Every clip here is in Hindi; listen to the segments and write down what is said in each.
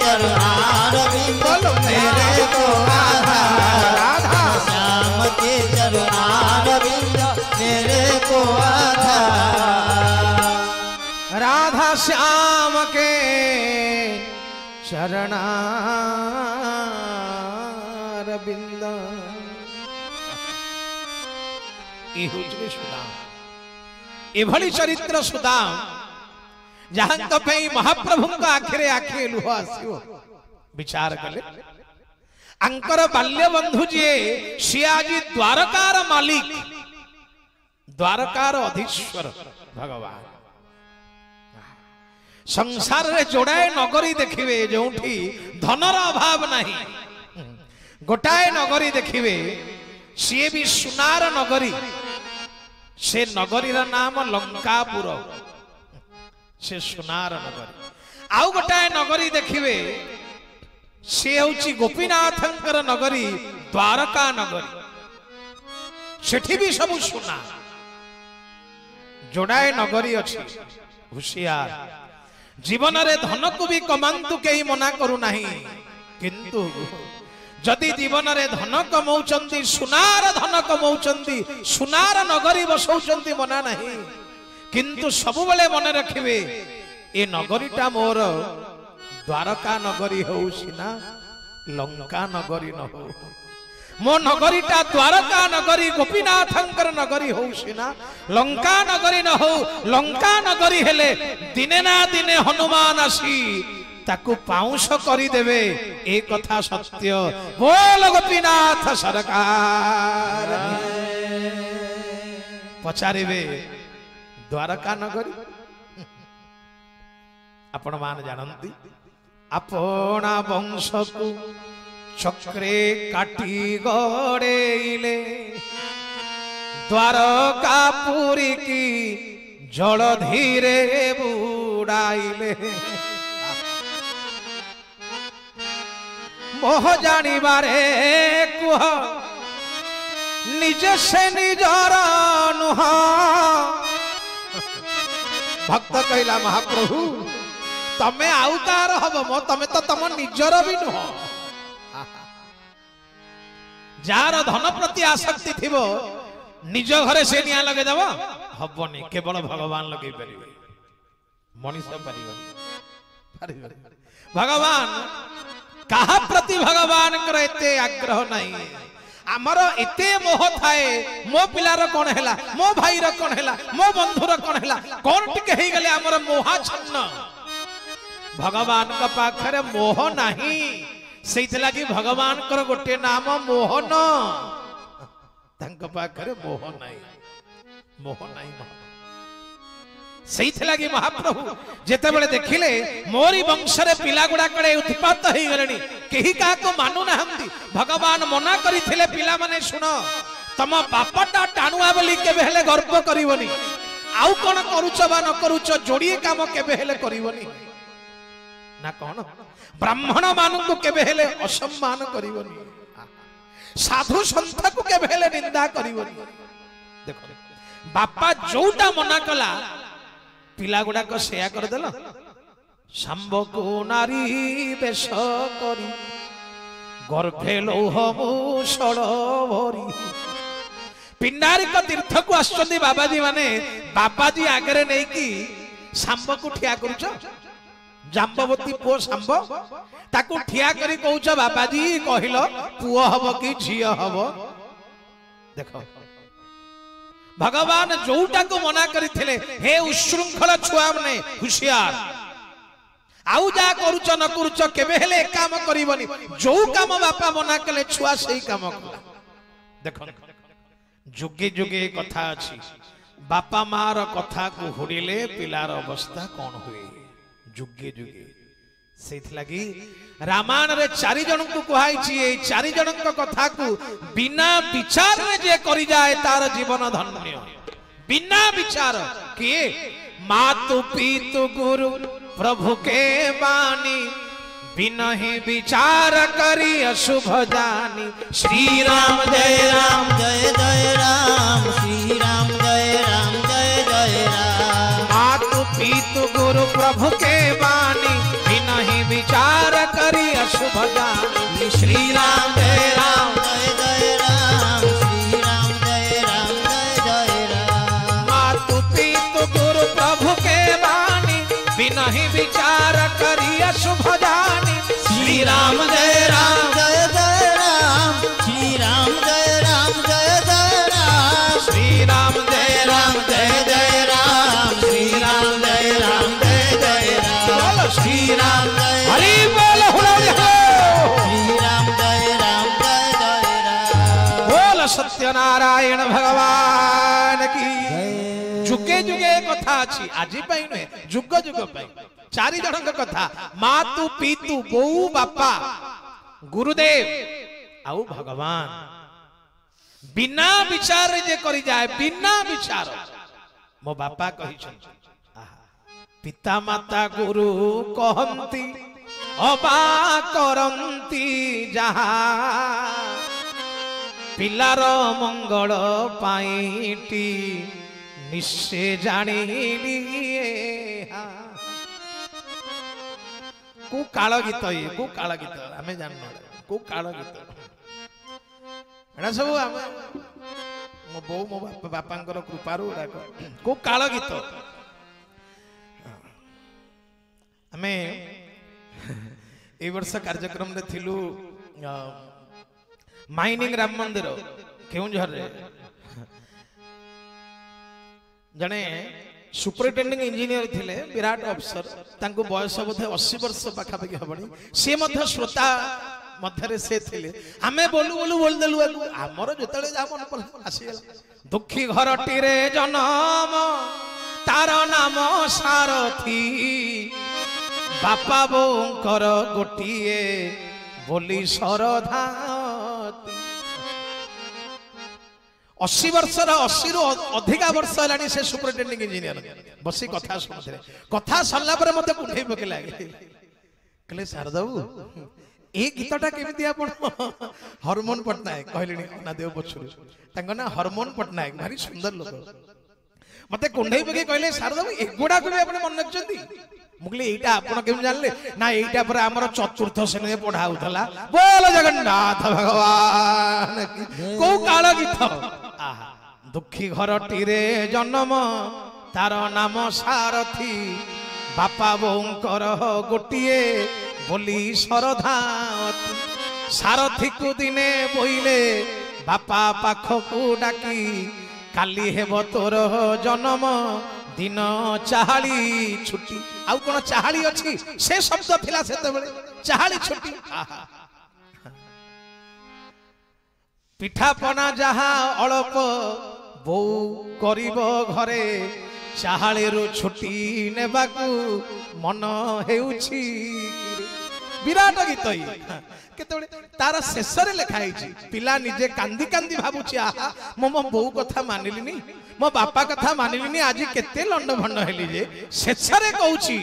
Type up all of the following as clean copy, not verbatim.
चरणारविंद मेरे को आधार, राधा श्याम के चरणारविंद मेरे को आधार, राधा श्याम के चरणारविंद। सुदाम एभली चरित्र सुदाम जहां महाप्रभु आखिरे आखिरे लुह आसो विचार कले अंकर बाल्य बंधु जी सी आज द्वारकार मालिक द्वारकार अधीश्वर भगवान संसार रे जोड़ाए नगरी देखिवे जोठी धनर अभाव नहीं गोटाए नगरी देखिवे सी भी सुनार नगरी से नगरी नाम लंकापुर से सुनार नगरी आउ गोटाए नगरी देखिवे से हूँ गोपीनाथंकर नगरी द्वारका नगरी सेठी भी सब सुना जोड़ाए नगरी अच्छी हुशियार जीवन रे धन को भी कमांतु कहीं मना करू नहीं किंतु जदि जीवन रे धन कमाउचंती सुनार धन कमाउचंती सुनार नगरी बसौचंती मना नहीं किंतु सब बेले मन रखिबे ए नगरीटा मोर द्वारका नगरी हो सिना लंका नगरी न हो मो नगरीटा द्वारका नगरी गोपीनाथंकर नगरी हो सिना लंका नगरी न हो लंका नगरी हेले दिने ना दिने हनुमान आसी ताकू पाउंस करी देवे ए कथा सत्य बोल गोपीनाथ सरकार पचारिबे द्वारका नगरी आपण मान जानती अपना वंश को चक्रे काटी गड़ेले द्वारकापुरी की जल धीरे बुड़ाइले मोह जानिबारे कुह निज से निजर नुह भक्त कहला महाप्रभु तमे आउ कार हब मो तमे तो तम निजर भी नुह जार धन प्रति आसक्ति थिबो निज घरे से निया लगे देबो हबनी केवल भगवान लगे परिबे मनीष परिबे भगवान कहा प्रति भगवान करते आग्रह नहीं आमर एते मोह थाए मो पिलार कौन हैला मो भाईर कौन हैला मो बंधुर कौन हैला कौन टिके हे गले आमर मोहाच्छन्न भगवान का पाखरे मोह नहीं सेइथ लागि भगवान कर गोटे नाम मोहन तंक पाखरे मोह नहीं सेइथ लागि महाप्रभु जेते बेले देखिले मोरी वंश रे पिला गुडा कड़े उत्पात हे गलेनी केही का को मानु नाहंती भगवान मना करिथिले पिला माने सुनो तम बापटा टाणुआ बोली केबे हेले गर्व करिवनी आउ कोन करूछ बा न करूछ जोड़िए काम केबे हेले करिवनी ना कोन ब्राह्मण मानु को केबे हेले असम्मान करिवनी साधु संत को केबे हेले निंदा करिवनी देखो बापा जोटा मना कला पिला गुडा को सेया कर देला सांब को नारी बेश करी गर्भे लौह मूषण भरी पिंडारी को तीर्थ को आछंदी बाबाजी माने बाबाजी आगरे नै की सांब को ठिया करूछ जाम्बवती पो सांब ताकू ठिया करी कहूछ बाबाजी कहिलो पुओ हबो कि झियो हबो देखो भगवान जोटा को मना करथिले हे उशृंखल छुआ माने हुशियार आउ जा करूछ न करूछ केबे हेले काम करिवनी जो काम बापा मना कले छुआ सही काम कला देखो जुगे जुगे कथा अछि बापा मार कथा को हुडिले पिलार अवस्था कोन हुए जुगे जुगे सेथ लगी रामायण रे चारि जन को कहै छी ए चारि जन को कथा को बिना विचार रे जे करि जाए तार जीवन धन्य बिना विचार के मातु पितु गुरु प्रभु के बानी बिना ही विचार करी अशुभ जानी श्री राम जय राम जय जय राम श्री राम जय राम जय जय राम मातु पितु गुरु प्रभु के बानी बिना ही विचार शुभ जानी श्री राम जय राम जय जय राम श्री राम जय राम जय जय राम श्री राम जय राम जय जय राम श्री राम जय राम जय जय राम श्री राम जय हरि बोल हुलारे हो श्री राम जय राम जय जय राम बोल सत्यनारायण भगवान की जुगे जुगे कथा अछि आजि पई नुहे जुग जुग पई चारि जनक कथा मातु पीतु बोऊ बापा गुरुदेव आउ भगवान बिना विचार जे करि जाए बिना विचार मो बापा कहि छथि पिता माता गुरु कहंती अबा करंती जहा पिलार मंगल पाईटी निश्चय जानिली को काल गीत ये को काल गीत आमे जानना को काल गीत एडा सब आमे मो बो मो बापांकर कृपारू को काल गीत आमे ए वर्ष कार्यक्रम रे थिलु माइनिंग राम मंदिर केउंझर रे जने सुपरिटेंडिंग इंजीनियर थिले विराट अफसर तांको बयस बोधे 80 वर्ष पाखा पाखी हबणी से मध्य श्रोता मध्यरे से थिले हमें बोलू बोलू बोल देलु हमर जतले जा मन पर आसी गेला दुखी घरटी रे जन्म तार नाम सारथी बापा बोंकर गोटिए बोली सरधाती 80 वर्ष 80 रु अधिका वर्ष लानी से सुपरिटेंडिंग इंजीनियर बसी कथा सुनथले कथा सल्ला पर मते कुंठै पके लागे कहले शारदाऊ ए गीतटा केमिति आपण हार्मोन पटनायक कहलेनी ना देव बछुरी तांको ना हार्मोन पटनायक भारी सुंदर लोक मते कुंठै पके कहले शारदाऊ एगुडा को आपण मन रखचंती मुगले एटा आपण केम जानले ना एटा पर हमर चतुर्थ श्रेणी पढा होतला बोल जगन्नाथ भगवान की को काल गीत आहा दुखी घरटी रे जन्म तार नाम सारथी बापा बोंकर गोटिए बोली सरधावती सारथी को दिने बोइले बापा पाखकू डाकी काली हेब तोर जन्म दिन चाहाली छुट्टी आउ कोन चाहाली अछि से शब्द थिला सेते बेले चाहाली छुट्टी पिठा पना जहा अल्प बो करिब घरे चाहाली रु छुट्टी नेबाकू मन हेउछि विराट गीत केतबे तार शेष रे लिखा है पिला निजे कांदी कांदी भाबुछि आहा मो बो कथा मानिलिनी मो बापा कथा मानिलिनी आज केते लंड भंड हेली जे शेष रे कहूछि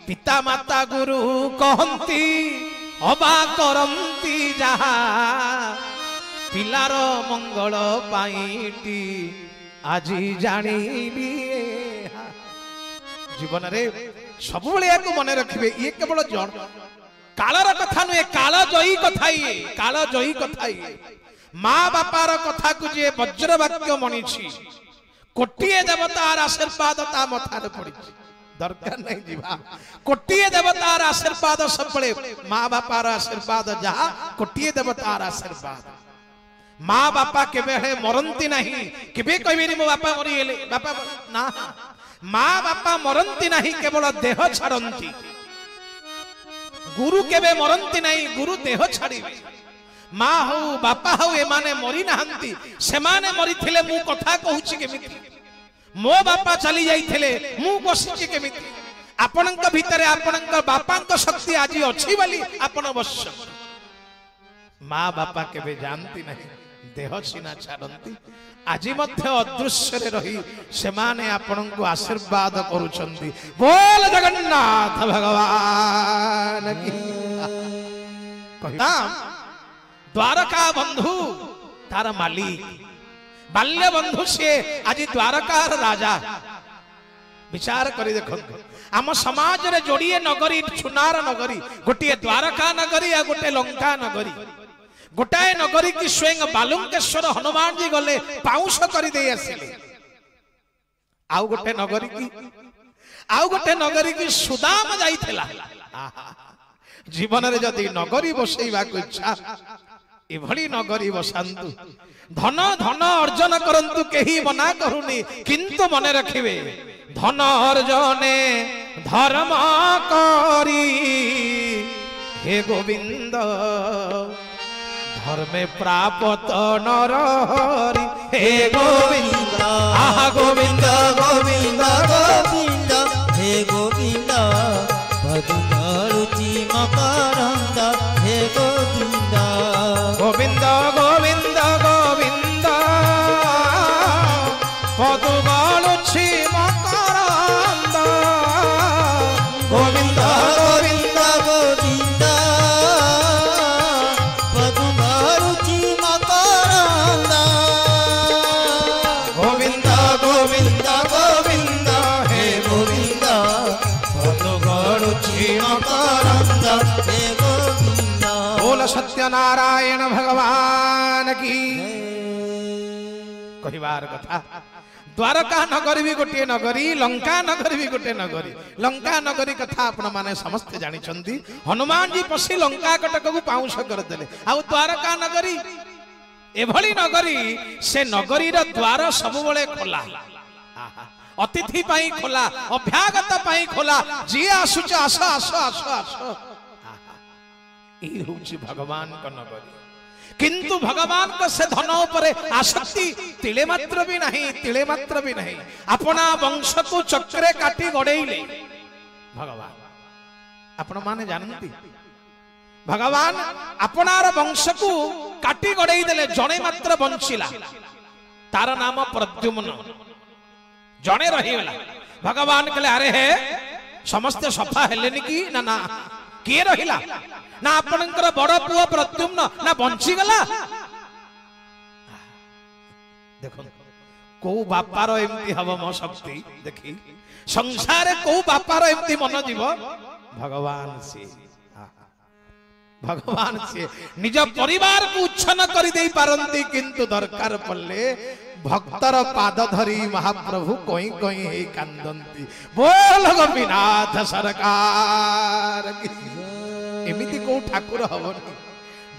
पिता माता गुरु कहंती अबा करंती जहा पिलार मंगल पाईटी आज जानिली जीवन रे सब बेले याको मन रखिबे ये केवल जन कालर कथा नुहे काल जयी कथा ये काल जयी कथा ये माँ बापार कथा को जे वज्र वाक्य मनीछि कोटिए देवतार आशीर्वाद ता मथारे पड़ी दरकार नहीं जीवा कोटिए देवतार आशीर्वाद सबले माँ बापार आशीर्वाद जहा कोटिए देवतार आशीर्वाद माँ बापा केबे हे मरंती नहीं केबे कहबेनी मो बापा मरिगले बापा ना माँ बापा मरंती नहीं केवल देह छाड़ंती गुरु केबे मरंती नहीं गुरु देह छाड़िबे माँ हो बापा हो ए माने मरी नाहंती से माने मरी थिले मु कथा कहूची केमिति मो बापा चली जाइथिले मु बसिची केमिति आपनक भितरे आपनक बापांक शक्ति आजी अछि बोली आपन बस माँ बापा केबे जानती नहीं देह सीना छाड़ंती आजी मध्य अदृश्य रे रही से माने आपनक आशीर्वाद करूछंती बोल जगन्नाथ भगवान की कहिता द्वारका बंधु तार मालिक बाल्य बंधु से आज द्वारकार राजा विचार करी देखो आम समाज रे जोड़िए नगरी सुनार नगरी गोटे द्वारका नगरी आ गोटे लंका नगरी गोटाए नगरी की स्वयं बालुंकेश्वर हनुमान जी गले पाउस करी दे आसिले आउ गोटे नगरी की सुदाम जाइथिला जीवन रे जदि नगरी बसैबा को इच्छा एभली नगरी बसांतु धन धन अर्जन करंतु केही मना करूनी किंतु मने रखिबे धन अर्जने धर्म करी हे गोविंद धर्मे प्राप्त नर हरि हे गोविंद आहा गोविंद गोविंद गोविंद हे गोविंद रुचि मकरंद हे गोविंद गोविंद गोविंद गोविंद पदुगलुछि मकरंद गोविंद गोविंद गोविंद पदुगलुछि मकरंद गोविंद गोविंद गोविंद हे गोविंद पदुगलुछि मकरंद हे गोविंद बोल सत्यनारायण भगवान की कहिबार कथा द्वारका नगरी भी गोटे नगरी लंका नगरी भी गोटे नगरी लंका नगरी कथा आपण माने समस्त जानी छंदी हनुमान जी पसी लंका कटक को पाउंस कर देले आ द्वारका नगरी एभली नगरी से नगरी रा द्वार सब बळे खोला अतिथि पाई खोला अभ्यागत पाई खोला जी आसुच आस आस आस आस ई होची भगवान का नगरी किंतु भगवान का से धन उपरे आसक्ति तिले मात्र भी नहीं अपना वंश को चक्रे काटी गड़ेइले भगवान आपण माने जानती भगवान अपनार वंश को काटी गड़ेई देले जणे मात्र बंचिला तार नाम प्रद्युम्न जणे रहीगला भगवान कहले अरे हे समस्त सफा हेलेनी की ना ना किए रहिला ना आपनकर बड़ पुओ प्रद्युम्न ना बंची गला देखो को बापार एमती हव मो शक्ति देखी संसार को बापार एमती मन जीव भगवान से निज परिवार को उच्छन कर दे पारंती किंतु दरकार पड़ले भक्तर पाद धरी महाप्रभु कोई कोई हे कांदंती बोल गोपीनाथ सरकार की एमिति को ठाकुर हवनी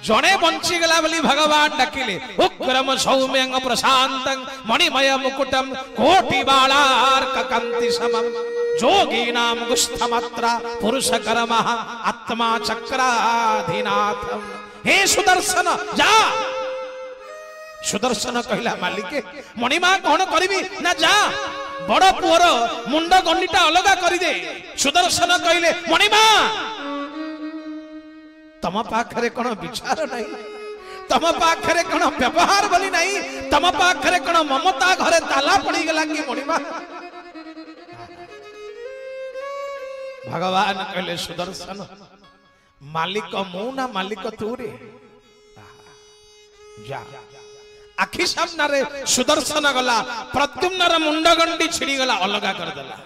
जणे बंची गला बोली भगवान डाकिले उग्रम सौम्यं प्रशांतं मणिमय मुकुटम कोटि बालार्क कांति समम जोगी नाम गुस्थमात्रा पुरुष कर्मः आत्मा चक्राधीनाथम हे सुदर्शन जा सुदर्शन कहला मालिके मणिमा कौन करिबी ना जा बड़ पुअर मुंड गंडीटा अलगा करि दे सुदर्शन कहले मणिमा तम पाखरे कोन विचार नहीं तम पाखरे कोन व्यवहार बोली नहीं तम पाखरे कोन ममता घरे ताला पड़ी गला कि मणिमा भगवान कहले सुदर्शन मालिक मु ना मालिक तू रे जा आखि सामना रे सुदर्शन गला प्रद्युम्न रे मुंड गंडी छिड़ी गला अलगा कर देला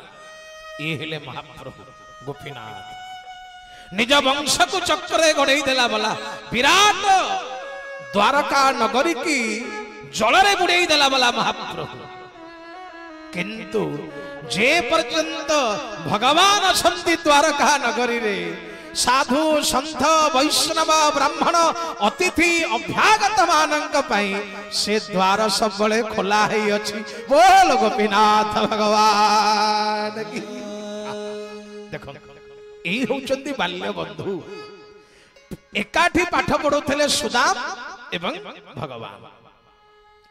ये हेले महाप्रभु गोपीनाथ निज वंश को चक्रे गड़े देला बोला विराट द्वारका नगरी की जलरे बुड़े देला बोला महाप्रभु किंतु जे पर्यंत भगवान असंति द्वारका नगरी रे साधु संत वैष्णव ब्राह्मण अतिथि अभ्यागत मानक पई से द्वार सब बळे खोला है अछि बोल गोपीनाथ भगवान की देखो ए होचंती बाल्य बंधु एकाठी पाठ पढुथले सुदाम एवं भगवान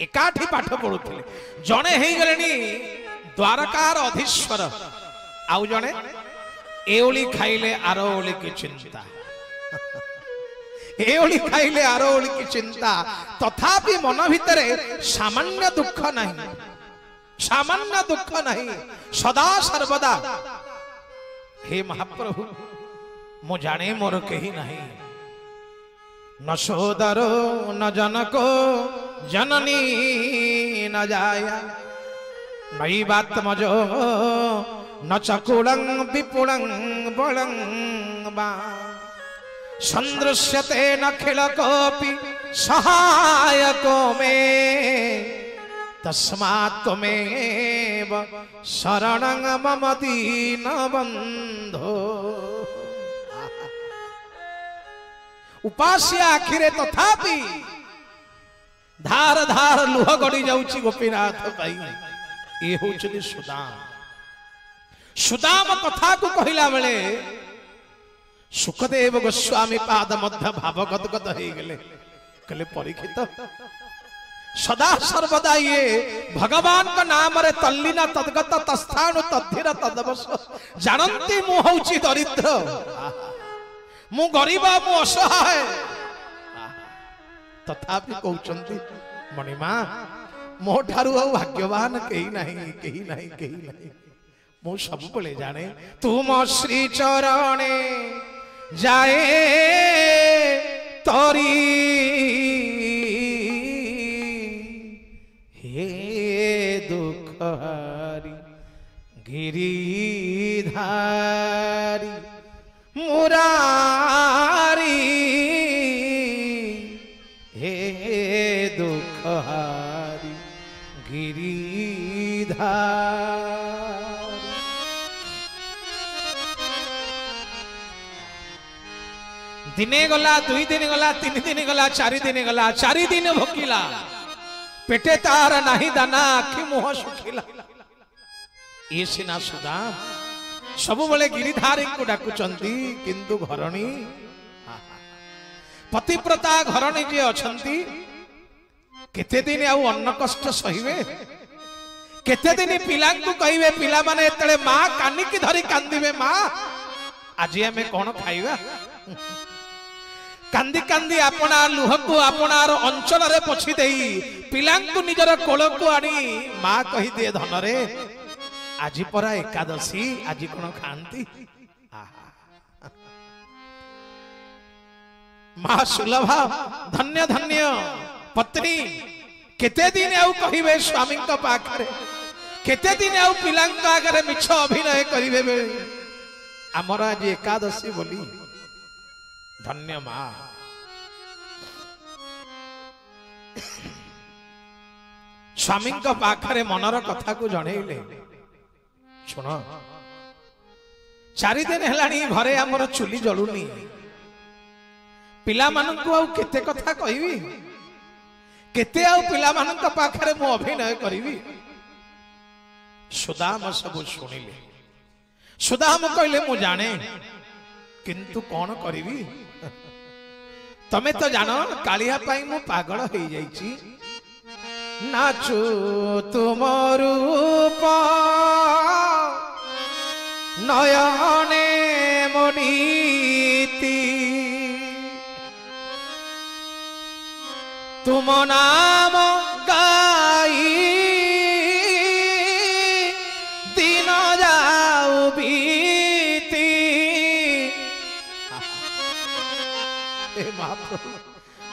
एकाठी पाठ पढुथले जणे हेई गलेनी द्वारकार अधीश्वर आउ जणे एओली खाइले आरोली की चिंता एओली खाइले आरोली की चिंता तथापि मन भितरे सामान्य दुख नहीं सदा सर्वदा हे महाप्रभु मु जाने मोर कही नहीं न सोदरो न जनको जननी न जाया नई बात मजो न चकुलं विपुलं बलं बा संदृश्यते न खिलकोपि सहायको मे तस्मात् त्वमेव शरणं मम दीन बंधो उपास्या आखिरे तथापि धार धार लुह गड़ी जाउची गोपीनाथ पाई ये होचनी सुदाम। सुदाम कथा को कहिला बेले सुखदेव गोस्वामी पाद मध्य भावगदगद हो गले कहले परीक्षित सदा सर्वदा ये भगवान का नाम रे तल्लीना तद्गत तस्थान तद्धिर तदवश जानती मु होउची दरिद्र मु गरीब मु असहाय तथापि कहउचंती मणिमा मो ठारू आ भाग्यवान केही नाही मु सब बळे जाने तुम श्री चरणे जाए तोरी हे दुखहारी गिरिधारी मुरारी हे दुखहारी गिरिधारी। दिने गला 2 दिन गला 3 दिन गला 4 दिन गला 4 दिन भोकिला पेटे तार नाही दाना आखि मुह सुखिला ये सिना सुदाम सब बळे गिरिधारी को डाकुचंती किंतु घरणी पतिव्रता घरणी जे अछंती केते दिन आउ अन्न कष्ट सहिबे केते दिन पिला को कहिबे पिला माने एतळे मां कानी की धरी कांदिबे मां आज हमें कोन खाइबा कांदी कांदी अपना लुह को अपनार अंचल रे पछी देई पिलांकु निजर कोल को आनी मां कहि दे धन रे आज परा एकादशी आज कोन खांती मां सुलभा धन्य धन्य पत्नी केते दिन आउ कहिबे स्वामी को पाखरे केते दिन आउ पिलांक आगरे मिछ अभिनय करिबे हमर आज एकादशी बोली धन्य मां स्वामी पाखरे मनर कथा को जणेले सुन 4 दिन हेलानी घरे हमर चुली जलुनी पिला मानकु आउ केते कथा कहिबी केते आउ पिला मानक पाखरे मु अभिनय करिवि। सुदाम सब सुनिले सुदाम कहले मु जाने किंतु कौन करिवि तमे तो जानो कालिया पाई मु पागल हो जाइछि नाचो तुम रूप नयने मनीति तुम नाम गाई दिन जाऊ बीती। महाप्रभु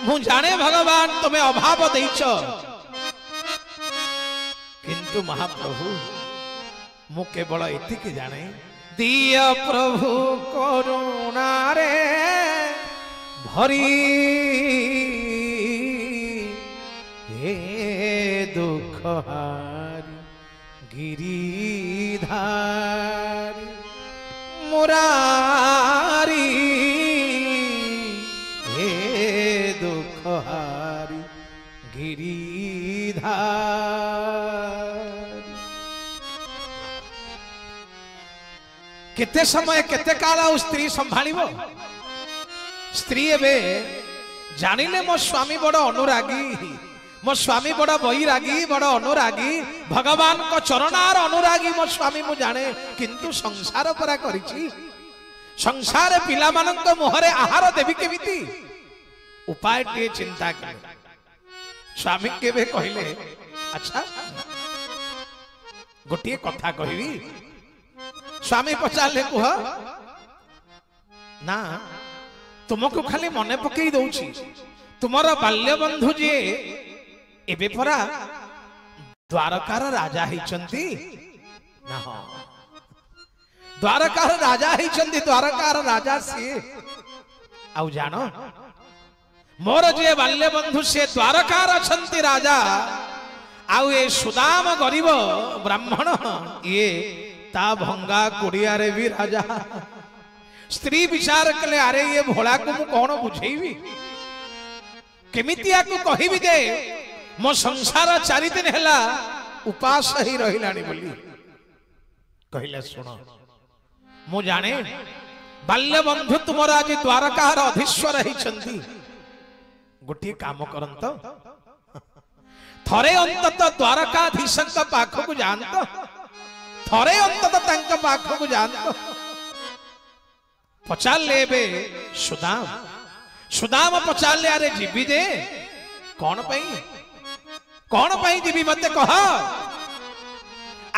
मु जाने भगवान तुम्हें अभाव देइछ किंतु महाप्रभु मु केवल एतिकी जाने दिय प्रभु करुणा रे भरी हे दुखहारी गिरिधारी मुरारी हे दुखहारी गिरिधारी। केते समय केते काल स्त्री संभाळिबो स्त्री एबे जानिले मो स्वामी बड़ अनुरागी मो स्वामी बड़ बैरागी बड़ अनुरागी भगवान को चरणार अनुरागी मो स्वामी मु जाने किंतु संसार परा करिछि संसार पिला मानक मुहरे आहार देबी केमिति उपाय टे चिंता कर स्वामी केबे कहिले अच्छा गोटिए कथा कहिबी स्वामी पचारले कुह ना तुमको खाली मने पकई दउछि तुमरा बाल्य बंधु जे एबे परा द्वारकार राजा हिचंती ना हो द्वारकार राजा हिचंती द्वारकार राजा से आउ जानो मोर जे बाल्य बंधु से द्वारकार अछंती राजा आउ ए सुदाम गरीब ब्राह्मण ये ता भंगा कुड़िया रे भी राजा स्त्री विचार कले अरे ये भोला को मु कौन बुझेबी केमितिया को कहिबी जे मो संसार 4 दिन हैला उपास ही रहिलानी बोली कहले सुन मु जाने बाल्य बंधु तुमर आज द्वारकार अधीश्वर ही गोटे काम करंत थरे अंतत द्वारकाधीश पाख को जानत थरे अंतत तंक पाख को जानत पचार ले सुदाम सुदाम पचार ले अरे जीवी दे कौन पाई जीवी मत कह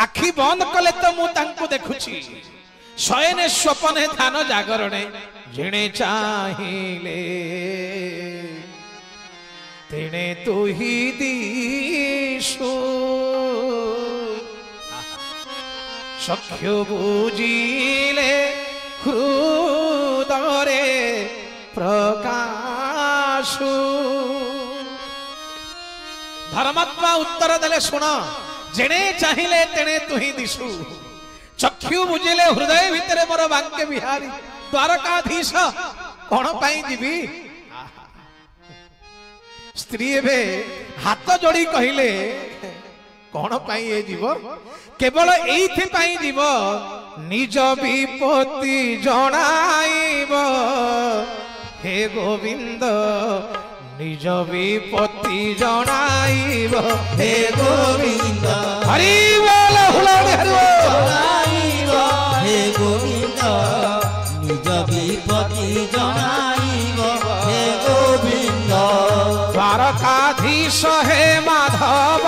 आखि बंद कले तो मु तांको देखुची शयने स्वपने थान जागरणे जिणे चाहिले तेने तू ही दीशु सख्य बुझिले हृदरे प्रकाशु धर्मात्मा उत्तर देले सुन जेने चाहिए तेने तू ही दिशु चक्षु बुझिले हृदय भितर मोर वाक्य बिहारी द्वारकाधीश कौन पाई जीवी स्त्री एवं हाथ जोड़ी कहले कौन पाई ये जीव केवल एइथि पाई जीव निज विपत्ति जणाइब हे गोविंद निज विपत्ति जणाइब हे गोविंद हरि बोल हुलाड़ी हरि बोल हे गोविंद निज विपत्ति जणाइब हे गोविंद द्वारकाधीश हे माधव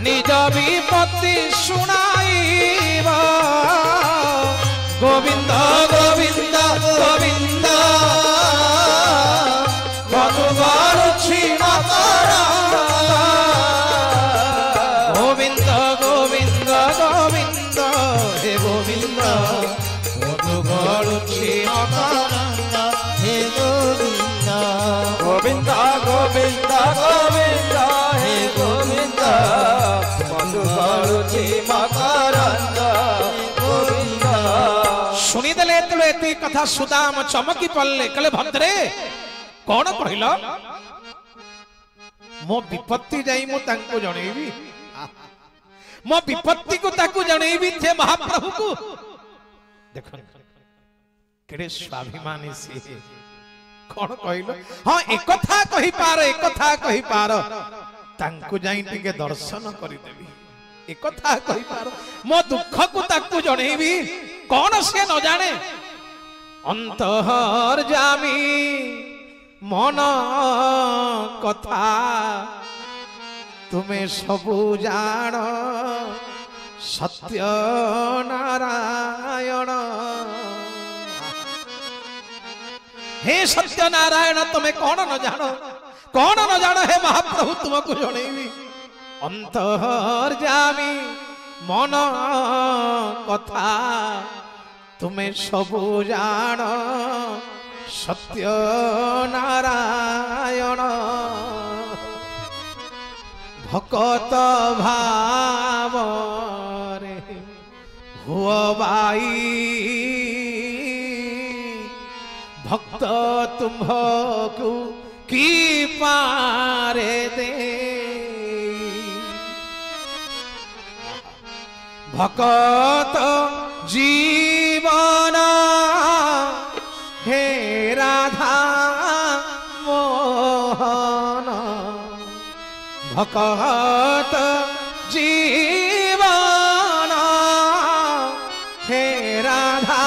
निज विपत्ति सुनाइब गोविंद गोविंद गोविंद मधुबारुछि मकरंद गोविंद गोविंद गोविंद हे गोविंद मधुबारुछि मकरंद हे गोविंद गोविंद गोविंद गोविंद हे गोविंद मधुबारुछि मकरंद गोविंद सुनी देले एते कथा सुदाम चमकी पड़ले कले भद्रे कौन कहल मो विपत्ति जाई मु तांको जणेबी मो विपत्ति को ताकू जणेबी थे महाप्रभु को देखो केड़े स्वाभिमानी से कौन कहल हाँ एक कथा कही पार तांको जाई टिके दर्शन करि देबी एक कथा कही पार मो दुख को ताकू जणेबी कौन से न जाने अंतहर जामी मन कथा तुम्हें सबू जान सत्य नारायण हे सत्य नारायण तुम्हें कौन न जान हे महाप्रभु तुमको जणेबी अंतहर जामी मन कथा तुम्हें सबू जान सत्य नारायण भकत भाव रे हुआ बाई भक्त तुम्हको की पारे दे भकत जीवन हे राधा मोहन भकत जीवन हे राधा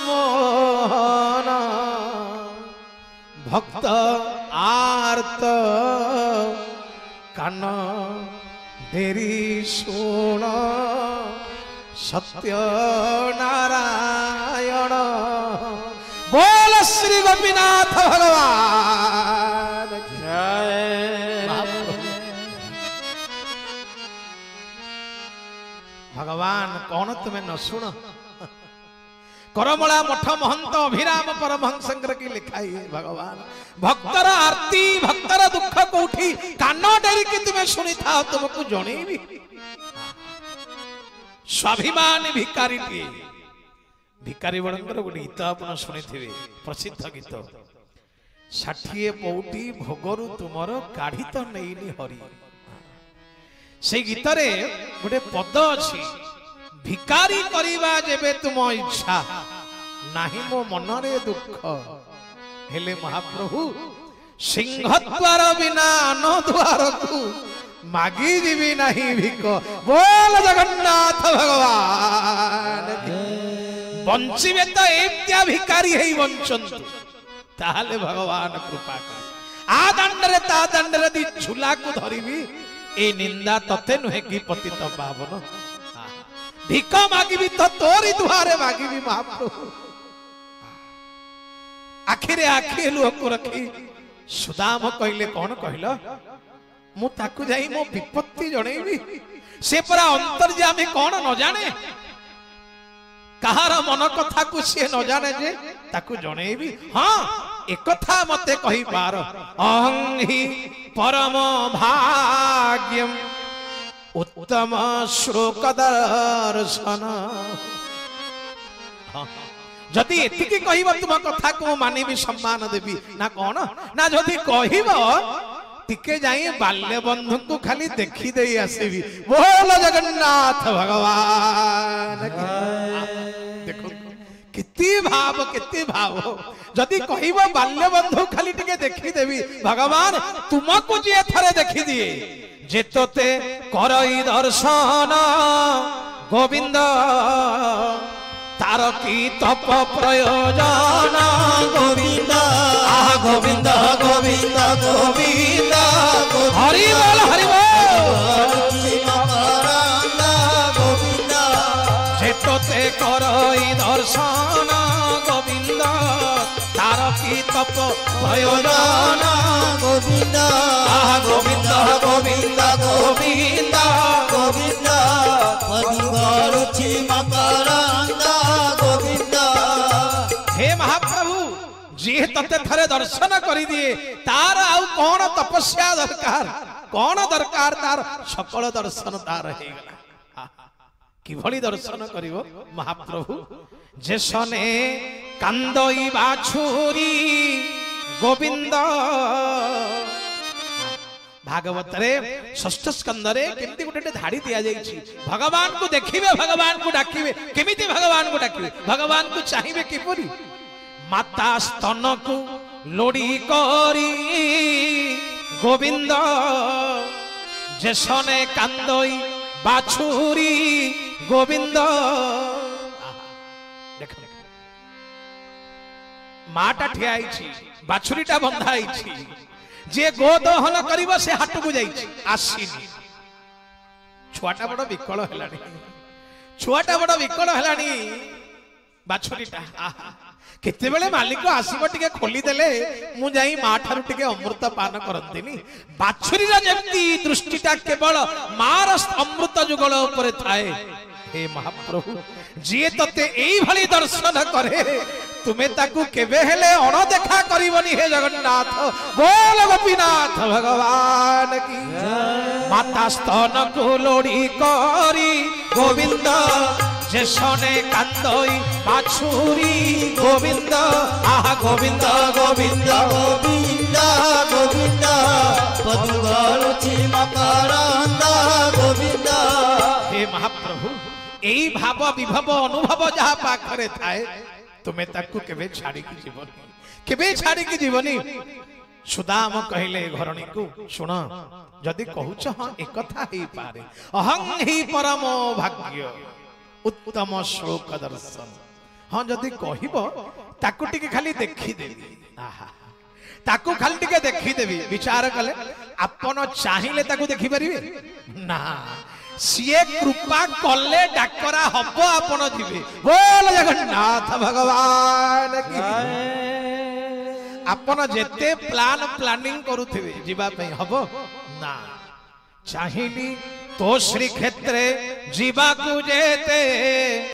मोहन भक्त आर्त कान देरी सुन सत्य नारायण बोल श्री गोपीनाथ भगवान भगवान कौन तुम्हें न सुन करमला मठ महंत अभिराम परमहंसंकर की लिखाई है भगवान भक्तर आरती भक्तर दुख कोठी कान डेरी की तुम्हें सुनी था तुमको जणेबी स्वाभिमान भिकारी टीए भिकारी बड़ंकर गोटे गीत आप शुणी थे प्रसिद्ध गीत 60 पौटी भोगरु तुमर काढ़ी तो नहीं हरि से गीत रे गोटे पद अछि भिकारी करिबा जेबे तुम इच्छा नाही मो मनरे दुख हेले महाप्रभु सिंह द्वार बिना न द्वार को मागी जीवी नहीं भिक बोल जगन्नाथ भगवान बंचिबे तो एत्या भिकारी है बंचंतु ताले भगवान कृपा कर आ दंडरे ता दंडरे दी झूला को धरिबी ए निंदा तते नुहे की पतित पावन भिक मागिबी तो तोरी दुआरे मागिबी महाप्रभु आखिरे आखि लुह को रखी सुदाम कहले कौन कहलो मु ताकू जाई मो विपत्ति जणेबी से परा अंतर्यामी कौन न जाने कहार मन कथा को से न जाने जे ताकू जणेबी हां एक कथा मते कहि पार अहं हि परम भाग्यम उत्तम श्लोक दर्शन जदि एतिकी कहिबा तुम कथा को मानिबी सम्मान देबी ना कौन ना जदि कहिबा टिके जाई बाल्य बंधु को खाली देखी दे आसीबी बोल जगन्नाथ भगवान देखो किति भाव जदि कहिबा बाल्य बंधु खाली टिके देखी देबी भगवान तुमको जे थरे देखी दिए जेतते करई दर्शन गोविंद तार की तप प्रयोजन गोविंद आ गोविंद गोविंद गोविंद हरि बोल गोविंद जेतते करई दर्शन गोविंद तार की तप प्रयोजन गोविंद आ गोविंद गोविंद गोविंद गोविंद हे महाप्रभु जी तते थरे दर्शन करी दिए तार आउ कौन तपस्या दरकार कौन दरकार तार सकल दर्शन तार हे गला कि भली दर्शन करिवो महाप्रभु जेसने कांदई बाछुरी गोविंद भागवत रे षष्ठ स्कंद रे केमती गोटे धाड़ी दिया जाईछि भगवान को देखिबे भगवान को डाकिबे केमिति भगवान को डाकिबे भगवान को चाहिबे किपरि माता स्तन को लोड़ी करी गोविंद जेसने कांदई बाछुरी गोविंद देख माटा ठिया आइछि बाछुरीटा बंधा आइछि जे गोदहन करिवो से हाट को जाइछि आसीनी छुआटा बड़ विकल हेलानी छुआटा बड़ विकल हेलानी बाछुरीटा केते बेले मालिक आसीबो टिके खोली देले मु जाई मा ठारु टिके अमृत पान करंतिनी बाछुरी रा जेमती दृष्टिटा केवल मार अमृत जुगल ऊपर थाए हे महाप्रभु जे तते एई भली दर्शन करे तुमे ताकू केबे हेले अणदेखा करिवनी हे जगन्नाथ बोल गोपीनाथ भगवान की माता स्तन को लोड़ी करी गोविंद जेसने कांदई बाछुरी गोविंद आहा गोविंद गोविंद गोविंद गोविंद पदुगलुचि मकरंद गोविंद हे महाप्रभु एई भाव विभव अनुभव जहा पाखरे थाए तुम्हें ताकू केबे छाड़ी की जीवनी सुदाम कहले घरणी को सुन जदि कहूच हाँ एक कथा ही पारे अहं ही परम भाग्य उत्तम श्लोक दर्शन हाँ जदि कहबो ताकू टिके खाली देखी देबी आहा ताकू खाली टिके देखी देबी विचार कले आपण चाहिले ताकू देखि परिबे ना सीए कृपा कले डाकरा हबो आपण जिबे बोल जगन्नाथ भगवान की आपण जेते प्लानिंग करूथिबे जीवा पे हबो ना चाहिली तो श्री क्षेत्रे जीवा को जेते